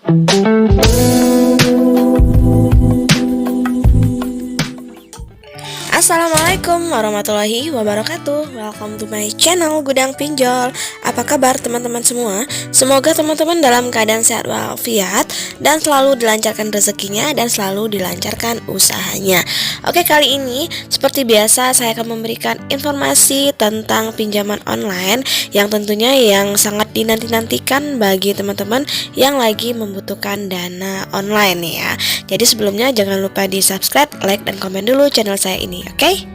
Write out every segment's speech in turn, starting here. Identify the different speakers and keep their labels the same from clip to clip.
Speaker 1: Assalamualaikum warahmatullahi wabarakatuh. Welcome to my channel Gudang Pinjol. Apa kabar teman-teman semua? Semoga teman-teman dalam keadaan sehat walafiat dan selalu dilancarkan rezekinya dan selalu dilancarkan usahanya. Oke, kali ini seperti biasa saya akan memberikan informasi tentang pinjaman online yang tentunya yang sangat dinanti-nantikan bagi teman-teman yang lagi membutuhkan dana online ya. Jadi sebelumnya jangan lupa di subscribe, like, dan komen dulu channel saya ini, oke?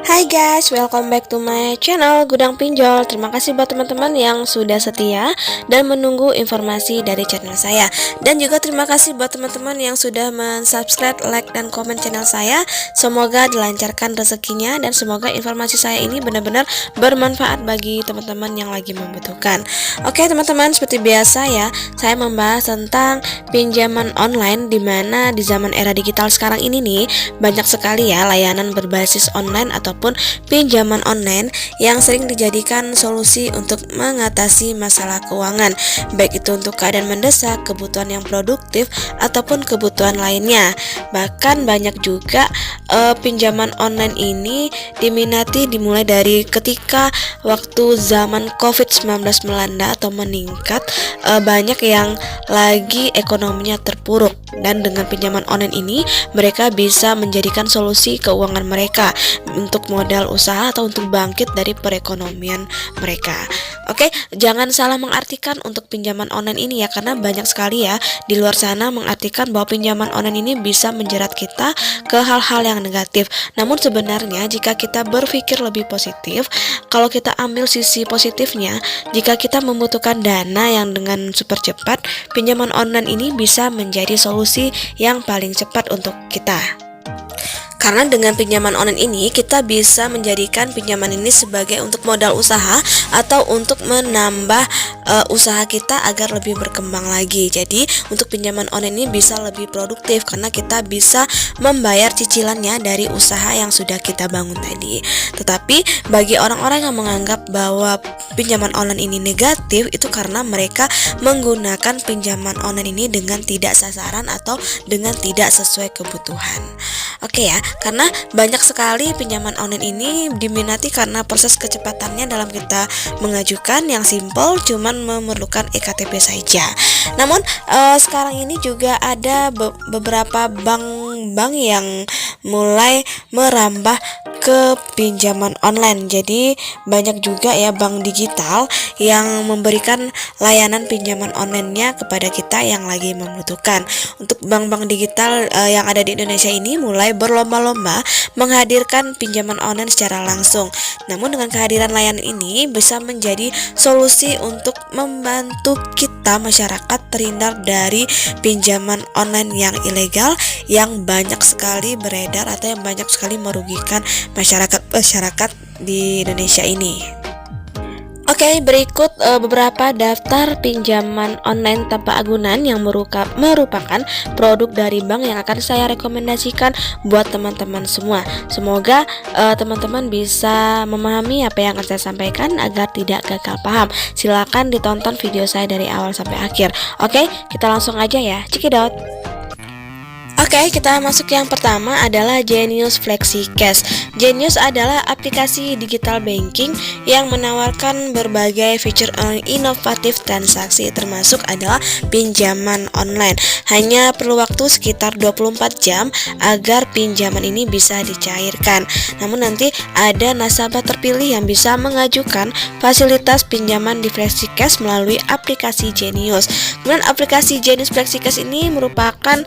Speaker 1: Hai guys, welcome back to my channel Gudang Pinjol. Terima kasih buat teman-teman yang sudah setia dan menunggu informasi dari channel saya. Dan juga terima kasih buat teman-teman yang sudah mensubscribe, like, dan komen channel saya. Semoga dilancarkan rezekinya dan semoga informasi saya ini benar-benar bermanfaat bagi teman-teman yang lagi membutuhkan. Oke teman-teman, seperti biasa ya, saya membahas tentang pinjaman online, dimana di zaman era digital sekarang ini nih banyak sekali ya layanan berbasis online ataupun pinjaman online yang sering dijadikan solusi untuk mengatasi masalah keuangan, baik itu untuk keadaan mendesak, kebutuhan yang produktif, ataupun kebutuhan lainnya. Bahkan banyak juga pinjaman online ini diminati dimulai dari ketika waktu zaman COVID-19 melanda atau meningkat, banyak yang lagi ekonominya terpuruk, dan dengan pinjaman online ini mereka bisa menjadikan solusi keuangan mereka untuk modal usaha atau untuk bangkit dari perekonomian mereka. Oke, jangan salah mengartikan untuk pinjaman online ini ya, karena banyak sekali ya di luar sana mengartikan bahwa pinjaman online ini bisa menjerat kita ke hal-hal yang negatif. Namun sebenarnya jika kita berpikir lebih positif, kalau kita ambil sisi positifnya, jika kita membutuhkan dana yang dengan super cepat, pinjaman online ini bisa menjadi solusi yang paling cepat untuk kita. Karena dengan pinjaman online ini kita bisa menjadikan pinjaman ini sebagai untuk modal usaha atau untuk menambah usaha kita agar lebih berkembang lagi. Jadi untuk pinjaman online ini bisa lebih produktif karena kita bisa membayar cicilannya dari usaha yang sudah kita bangun tadi. Tetapi bagi orang-orang yang menganggap bahwa pinjaman online ini negatif, itu karena mereka menggunakan pinjaman online ini dengan tidak sasaran atau dengan tidak sesuai kebutuhan. Oke ya, karena banyak sekali pinjaman online ini diminati karena proses kecepatannya dalam kita mengajukan yang simple, cuman memerlukan ektp saja. Namun sekarang ini juga ada beberapa bank-bank yang mulai merambah ke pinjaman online. Jadi banyak juga ya bank digital yang memberikan layanan pinjaman online-nya kepada kita yang lagi membutuhkan. Untuk bank-bank digital yang ada di Indonesia ini mulai berlomba-lomba menghadirkan pinjaman online secara langsung. Namun dengan kehadiran layanan ini bisa menjadi solusi untuk membantu kita masyarakat terhindar dari pinjaman online yang ilegal yang banyak sekali beredar atau yang banyak sekali merugikan masyarakat di Indonesia ini. Oke, berikut beberapa daftar pinjaman online tanpa agunan yang merupakan produk dari bank yang akan saya rekomendasikan buat teman-teman semua. Semoga teman-teman bisa memahami apa yang akan saya sampaikan agar tidak gagal paham. Silakan ditonton video saya dari awal sampai akhir. Oke, kita langsung aja ya. Cekidot. Oke, kita masuk yang pertama adalah Genius FlexiCash. Genius adalah aplikasi digital banking yang menawarkan berbagai fitur inovatif transaksi, termasuk adalah pinjaman online. Hanya perlu waktu sekitar 24 jam agar pinjaman ini bisa dicairkan. Namun nanti ada nasabah terpilih yang bisa mengajukan fasilitas pinjaman di FlexiCash melalui aplikasi Genius. Kemudian aplikasi Genius FlexiCash ini merupakan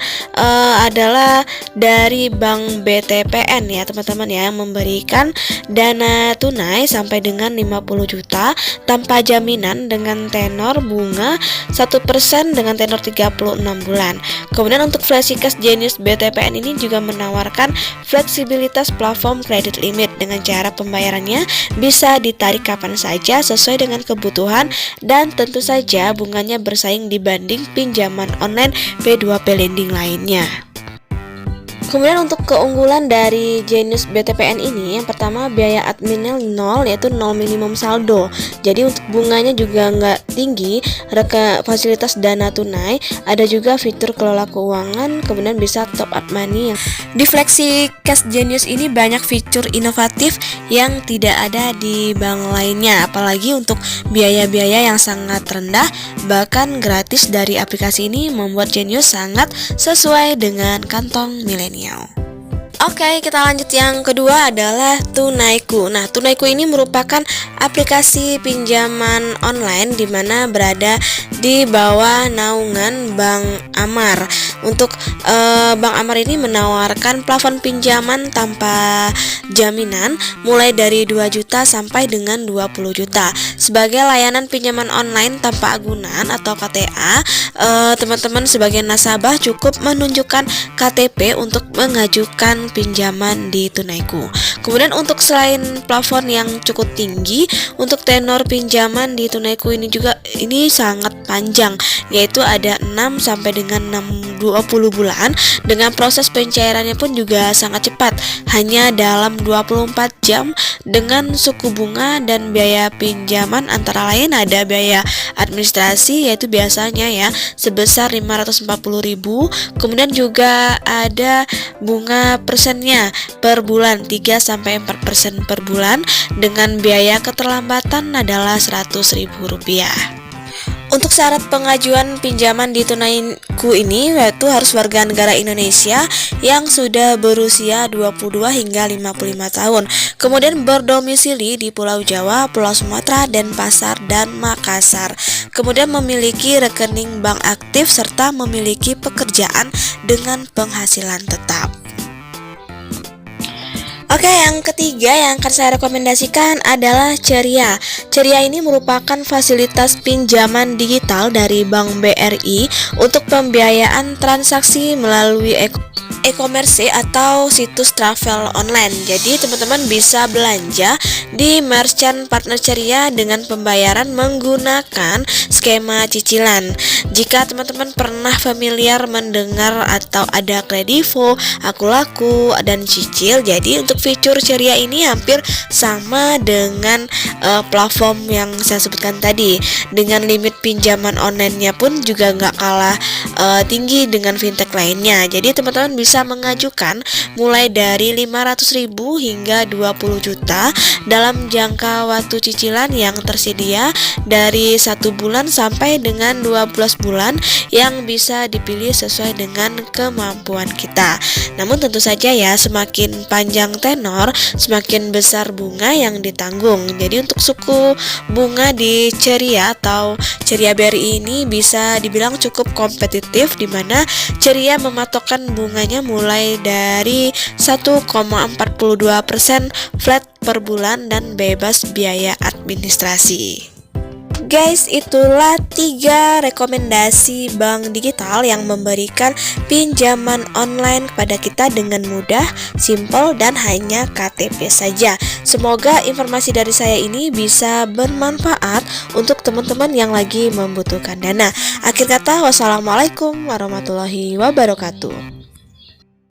Speaker 1: adalah dari Bank BTPN ya teman-teman ya, yang memberikan dana tunai sampai dengan 50 juta tanpa jaminan dengan tenor bunga 1% dengan tenor 36 bulan. Kemudian untuk FlexiCash Genius BTPN ini juga menawarkan fleksibilitas platform kredit limit dengan cara pembayarannya bisa ditarik kapan saja sesuai dengan kebutuhan, dan tentu saja bunganya bersaing dibanding pinjaman online P2P lending lainnya. Kemudian untuk keunggulan dari Genius BTPN ini, yang pertama biaya adminnya 0, yaitu 0 minimum saldo. Jadi untuk bunganya juga nggak tinggi, fasilitas dana tunai, ada juga fitur kelola keuangan, kemudian bisa top up money. Di Flexi Cash Genius ini banyak fitur inovatif yang tidak ada di bank lainnya, apalagi untuk biaya-biaya yang sangat rendah, bahkan gratis dari aplikasi ini membuat Genius sangat sesuai dengan kantong milenial. Oke, kita lanjut yang kedua adalah Tunaiku. Nah, Tunaiku ini merupakan aplikasi pinjaman online di mana berada di bawah naungan Bank Amar. Untuk Bank Amar ini menawarkan plafon pinjaman tanpa jaminan mulai dari 2 juta sampai dengan 20 juta. Sebagai layanan pinjaman online tanpa agunan atau KTA, teman-teman sebagai nasabah cukup menunjukkan KTP untuk mengajukan pinjaman di Tunaiku. Kemudian untuk selain plafon yang cukup tinggi, untuk tenor pinjaman di Tunaiku ini sangat panjang, yaitu ada 6 sampai dengan 20 bulan, dengan proses pencairannya pun juga sangat cepat, hanya dalam 24 jam, dengan suku bunga dan biaya pinjaman antara lain ada biaya administrasi, yaitu biasanya ya sebesar 540.000, kemudian juga ada bunga persennya per bulan 3-4% per bulan, dengan biaya keterlambatan adalah Rp100.000. Untuk syarat pengajuan pinjaman di Tunaiku ini yaitu harus warga negara Indonesia yang sudah berusia 22 hingga 55 tahun, kemudian berdomisili di Pulau Jawa, Pulau Sumatera, Denpasar, dan Makassar, kemudian memiliki rekening bank aktif serta memiliki pekerjaan dengan penghasilan tetap. Oke, yang ketiga yang akan saya rekomendasikan adalah Ceria. Ceria ini merupakan fasilitas pinjaman digital dari Bank BRI untuk pembiayaan transaksi melalui e-commerce atau situs travel online. Jadi teman-teman bisa belanja di merchant partner Ceria dengan pembayaran menggunakan skema cicilan. Jika teman-teman pernah familiar mendengar atau ada Kredivo, Akulaku, dan Cicil, jadi untuk fitur Ceria ini hampir sama dengan platform yang saya sebutkan tadi. Dengan limit pinjaman online-nya pun juga nggak kalah tinggi dengan fintech lainnya. Jadi teman-teman bisa mengajukan mulai dari 500.000 hingga 20 juta dalam jangka waktu cicilan yang tersedia dari 1 bulan sampai dengan 12 bulan yang bisa dipilih sesuai dengan kemampuan kita. Namun tentu saja ya, semakin panjang tenor, semakin besar bunga yang ditanggung. Jadi untuk suku bunga di Ceria atau Ceria BRI ini bisa dibilang cukup kompetitif, di mana Ceria mematokkan bunganya mulai dari 1,42% flat per bulan dan bebas biaya administrasi. Guys, itulah 3 rekomendasi bank digital yang memberikan pinjaman online kepada kita dengan mudah, simple, dan hanya KTP saja. Semoga informasi dari saya ini bisa bermanfaat untuk teman-teman yang lagi membutuhkan dana. Akhir kata, wassalamualaikum warahmatullahi wabarakatuh.